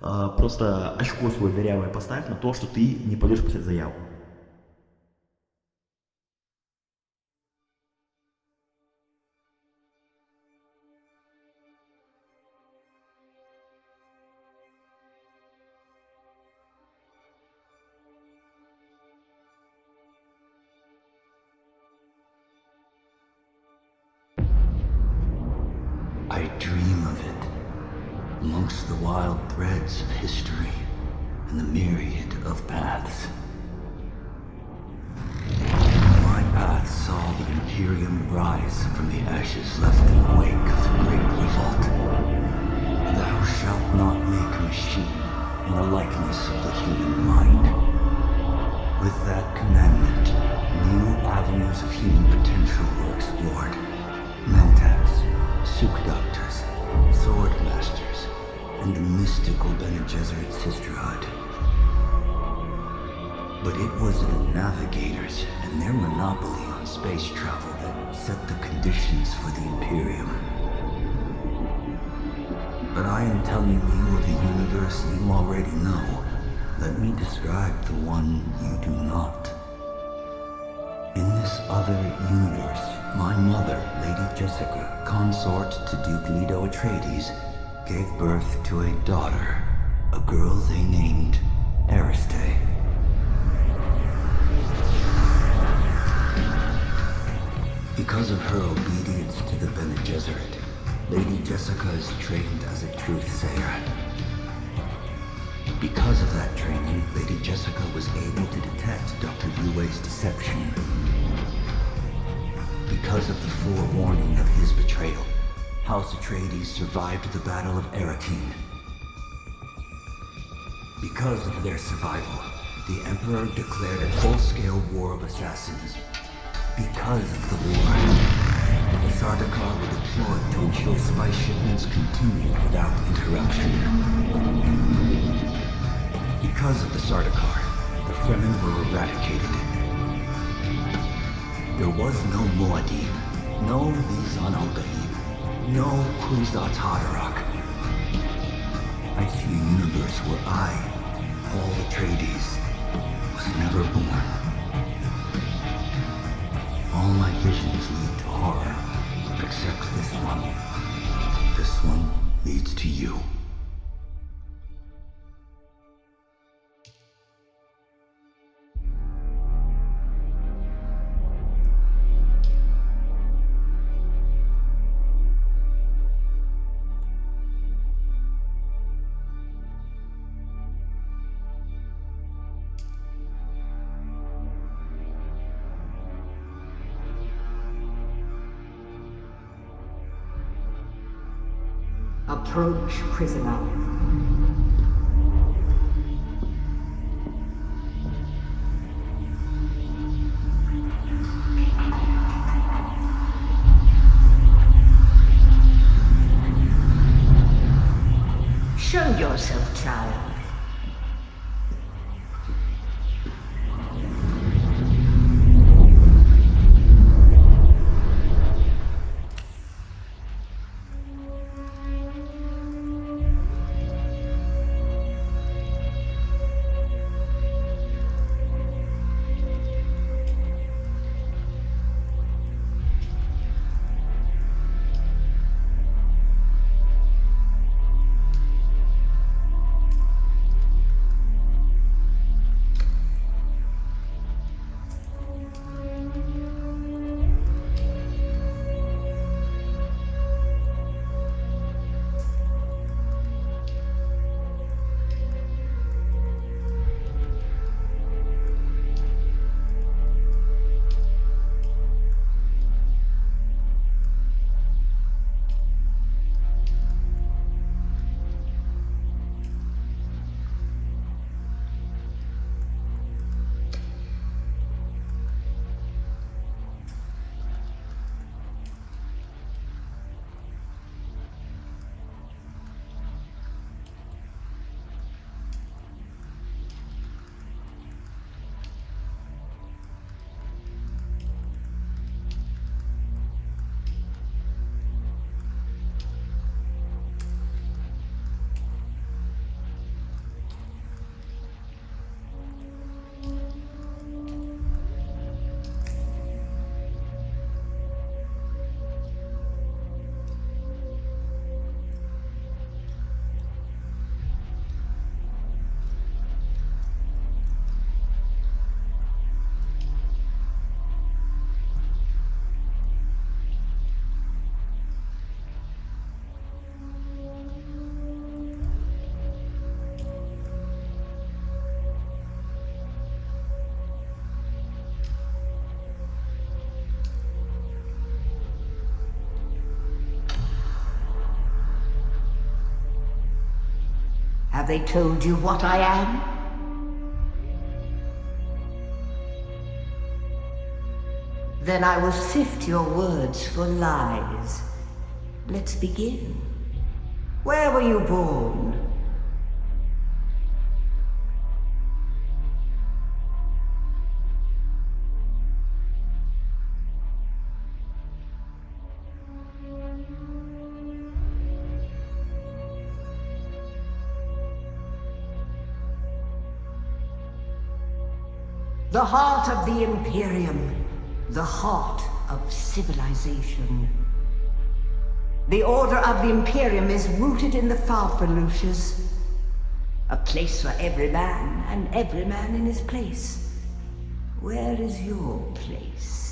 Просто очко свое дырявое поставь на то, что ты не пойдешь писать заяву. I dream of it, amongst the wild threads of history and the myriad of paths. My path saw the Imperium rise from the ashes left in the wake of the Great Revolt. Thou shalt not make a machine in the likeness of the human mind. With that commandment, new avenues of human potential were explored. Mentats, Suk Doctors, Sword Masters, and the mystical Bene Gesserit Sisterhood. But it was the Navigators and their monopoly on space travel that set the conditions for the Imperium. But I am telling you of the universe you already know. Let me describe the one you do not. In this other universe, my mother, Lady Jessica, consort to Duke Leto Atreides, gave birth to a daughter, a girl they named Ariste. Because of her obedience to the Bene Gesserit, Lady Jessica is trained as a truth-sayer. Because of that training, Lady Jessica was able to detect Dr. Yue's deception. Because of the forewarning of his betrayal, House Atreides survived the Battle of Arrakis. Because of their survival, the Emperor declared a full-scale war of assassins. Because of the war, the Sardaukar were deployed to ensure spice shipments continued without interruption. Because of the Sardaukar, the Fremen were eradicated. There was no Muad'Dib, no Lizan al-Gaib, no Kwisatz Haderach. I see a universe where I, Paul Atreides, was never born. All my visions lead to horror, except this one. This one leads to you. Approach, prisoner. Show yourself, child. Have they told you what I am? Then I will sift your words for lies. Let's begin. Where were you born? The heart of the Imperium, the heart of civilization. The Order of the Imperium is rooted in the Farfaluches, a place for every man, and every man in his place. Where is your place?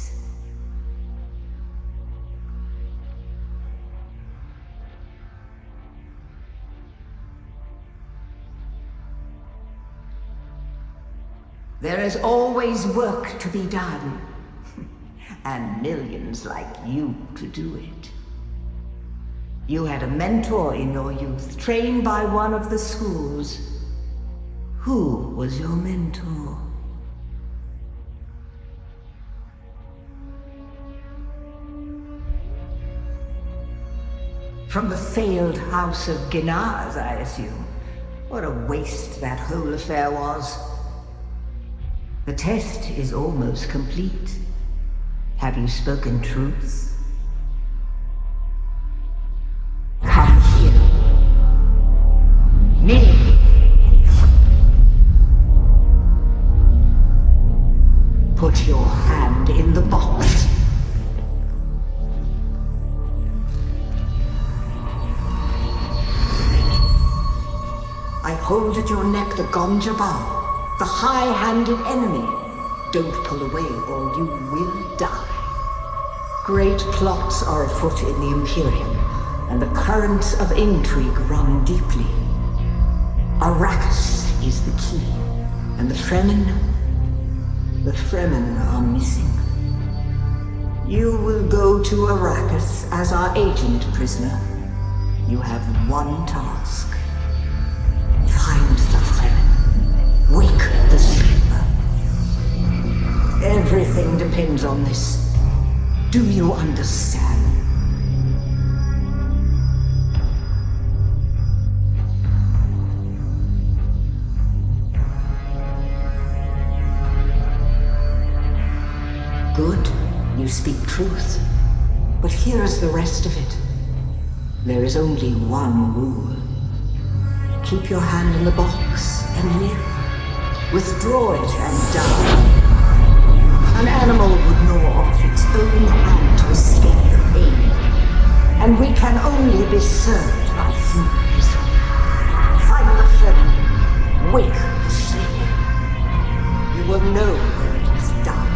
There is always work to be done, and millions like you to do it. You had a mentor in your youth, trained by one of the schools. Who was your mentor? From the failed house of Ginaz, I assume. What a waste that whole affair was. The test is almost complete. Have you spoken truth? Come here. Me. Put your hand in the box. I hold at your neck the Gonjabar. The high-handed enemy. Don't pull away or you will die. Great plots are afoot in the Imperium, and the currents of intrigue run deeply. Arrakis is the key, and the Fremen are missing. You will go to Arrakis as our agent, prisoner. You have one task. Find the Fremen. Wake the sleeper. Everything depends on this. Do you understand? Good. You speak truth. But here is the rest of it. There is only one rule. Keep your hand in the box and live. Withdraw it and die. An animal would gnaw off its own hand to escape the pain. And we can only be served by humans. Find the Fremen. Wake the sleeper. You will know when it is done.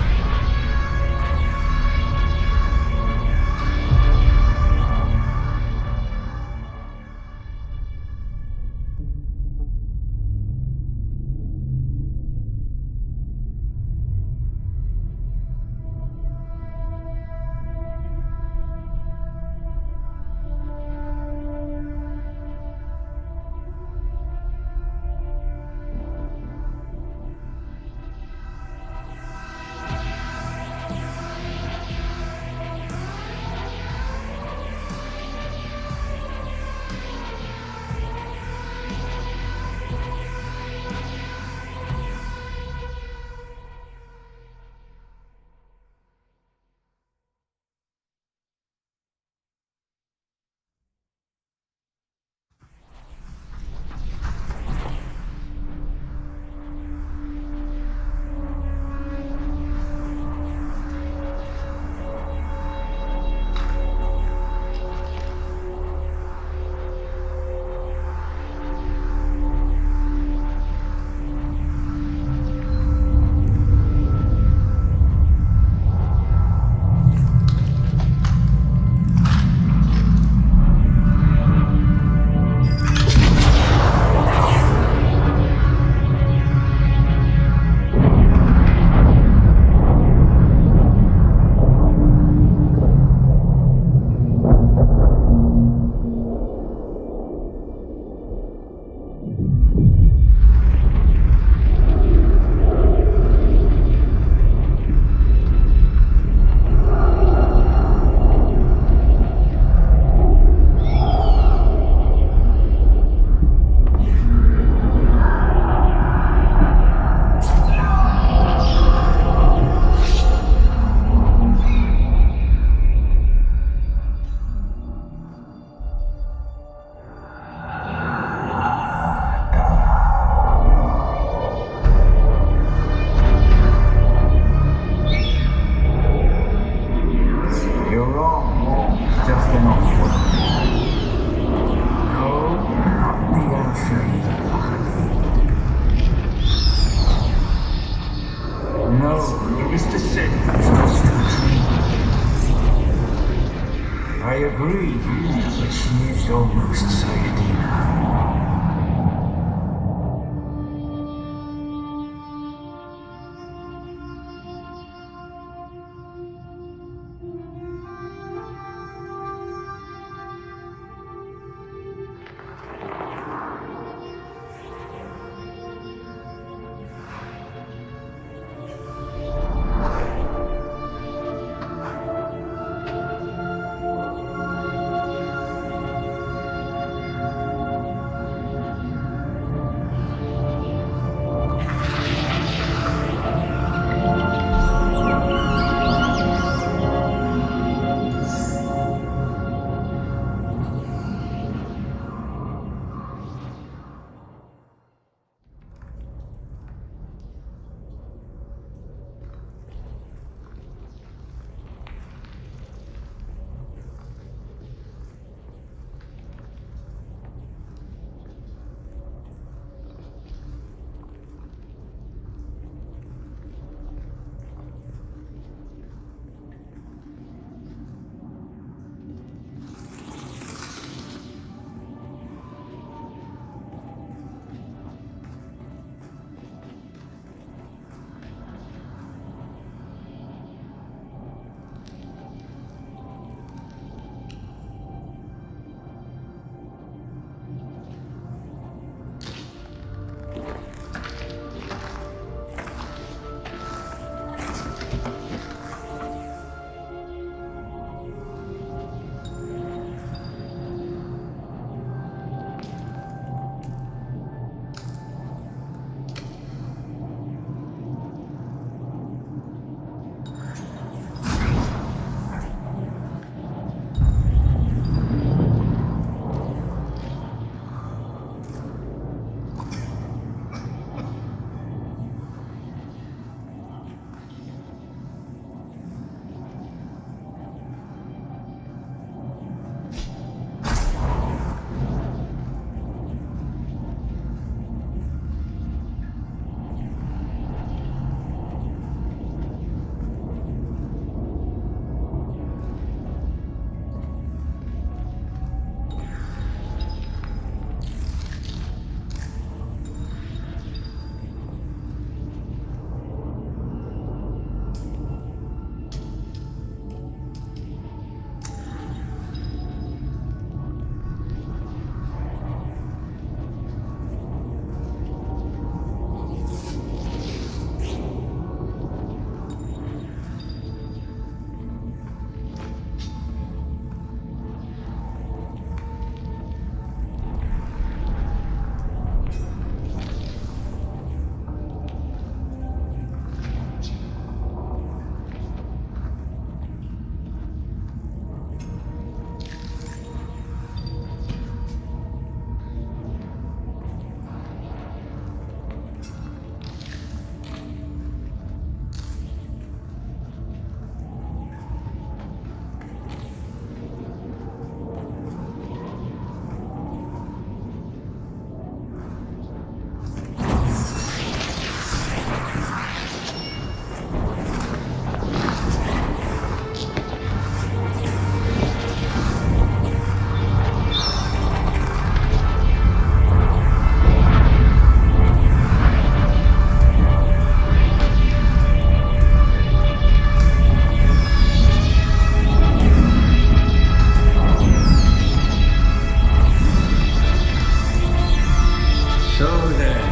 then.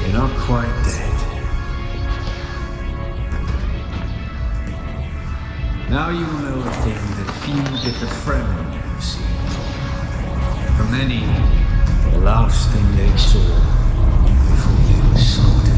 You're not quite dead. Now you will know a thing that few but the Fremen have seen. For many, the last thing they saw before they were slaughtered.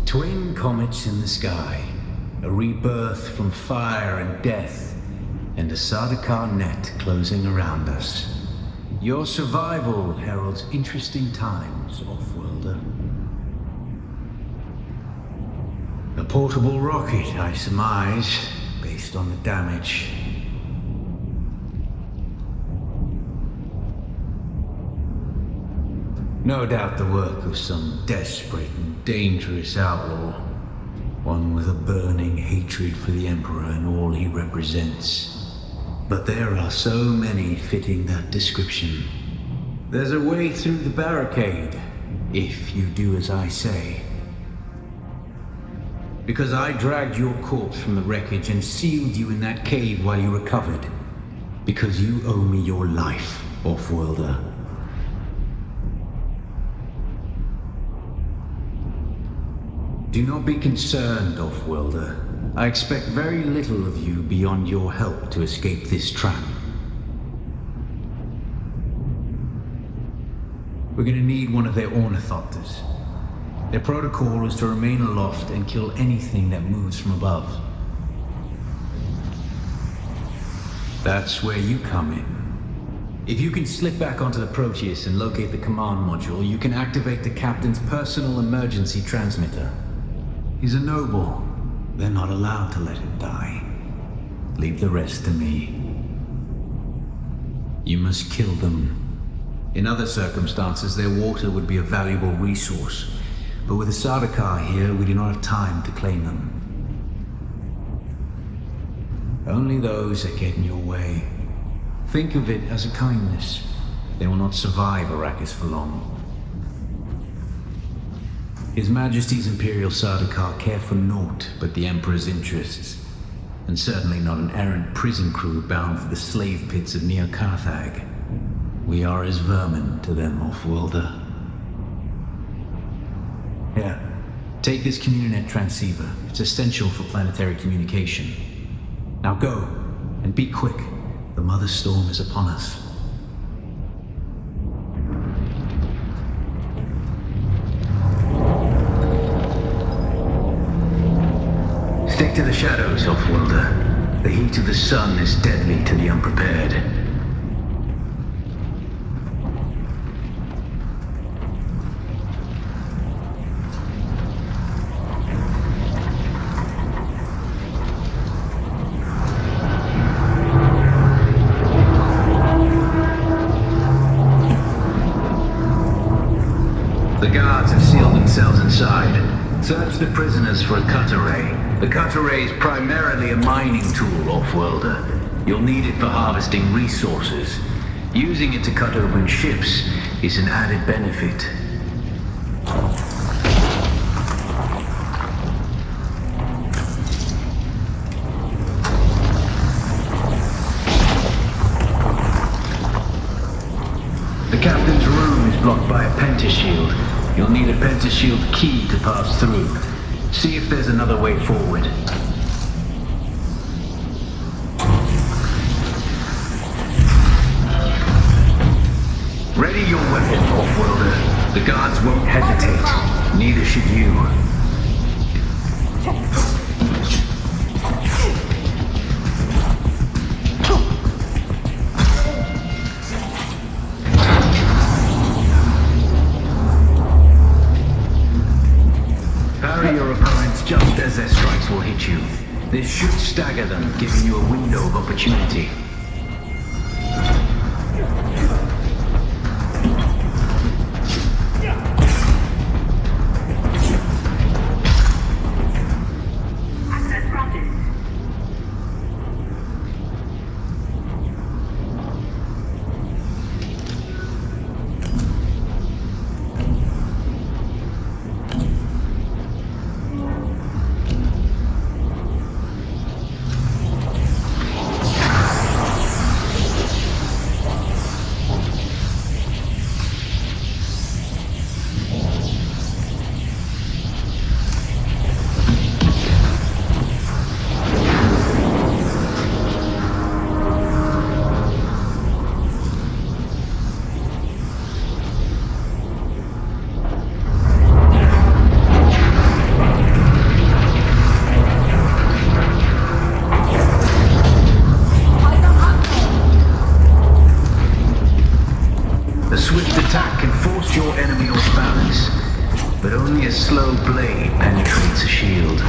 Twin comets in the sky, a rebirth from fire and death, and a Sardaukar net closing around us. Your survival heralds interesting times, Offworlder. A portable rocket, I surmise, based on the damage. No doubt the work of some desperate and dangerous outlaw. One with a burning hatred for the Emperor and all he represents. But there are so many fitting that description. There's a way through the barricade, if you do as I say. Because I dragged your corpse from the wreckage and sealed you in that cave while you recovered. Because you owe me your life, Offworlder. Do not be concerned, Offworlder. I expect very little of you beyond your help to escape this trap. We're gonna need one of their ornithopters. Their protocol is to remain aloft and kill anything that moves from above. That's where you come in. If you can slip back onto the Proteus and locate the command module, you can activate the captain's personal emergency transmitter. He's a noble. They're not allowed to let him die. Leave the rest to me. You must kill them. In other circumstances, their water would be a valuable resource. But with the Sardaukar here, we do not have time to claim them. Only those that get in your way. Think of it as a kindness. They will not survive Arrakis for long. His Majesty's Imperial Sardaukar care for naught but the Emperor's interests, and certainly not an errant prison crew bound for the slave pits of Neo Carthag. We are as vermin to them, Offworlder. Here, take this Communinet transceiver. It's essential for planetary communication. Now go, and be quick. The Mother Storm is upon us. Stick to the shadows, Offworlder. The heat of the sun is deadly to the unprepared. The guards have sealed themselves inside. Search the prisoners for a cut array. The cut array is primarily a mining tool, Offworlder. You'll need it for harvesting resources. Using it to cut open ships is an added benefit. The captain's room is blocked by a pentashield. You'll need a pentashield key to pass through. See if there's another way forward. Ready your weapon, Offworlder. The guards won't hesitate. Neither should you. Parry your opponents just as their strikes will hit you. This should stagger them, giving you a window of opportunity. a slow blade penetrates a shield.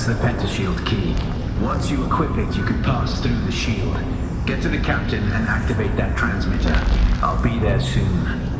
That's the pentashield key. Once you equip it, you can pass through the shield. Get to the captain and activate that transmitter. I'll be there soon.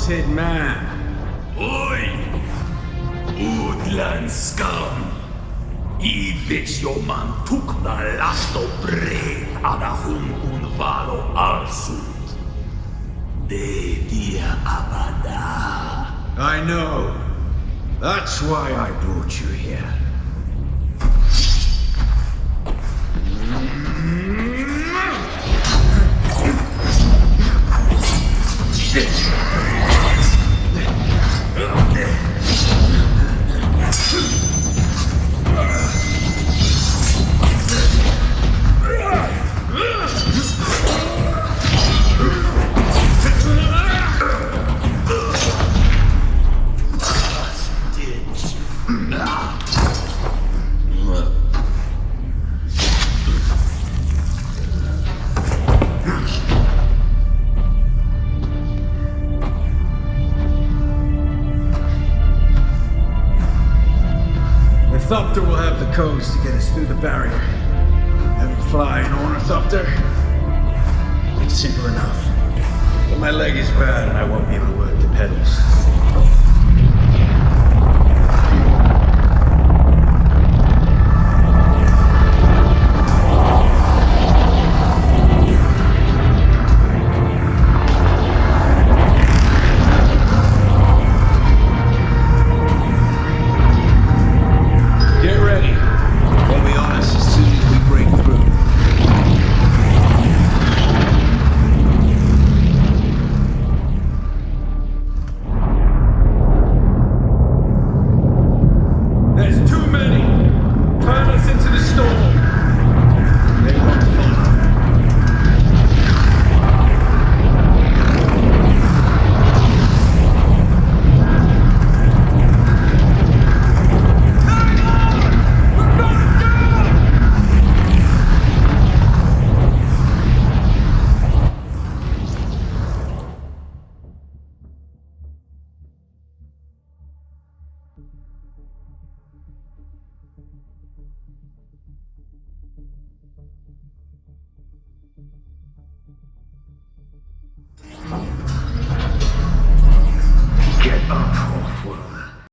wanted man. Oi! Udland scum! I vits jo man tukna last og brev ada hum unvalo alsut. Det dia abada. I know. That's why I brought you here. Ornithopter will have the codes to get us through the barrier. Have it fly an ornithopter? It's simple enough. But my leg is bad and I won't be able to work the pedals.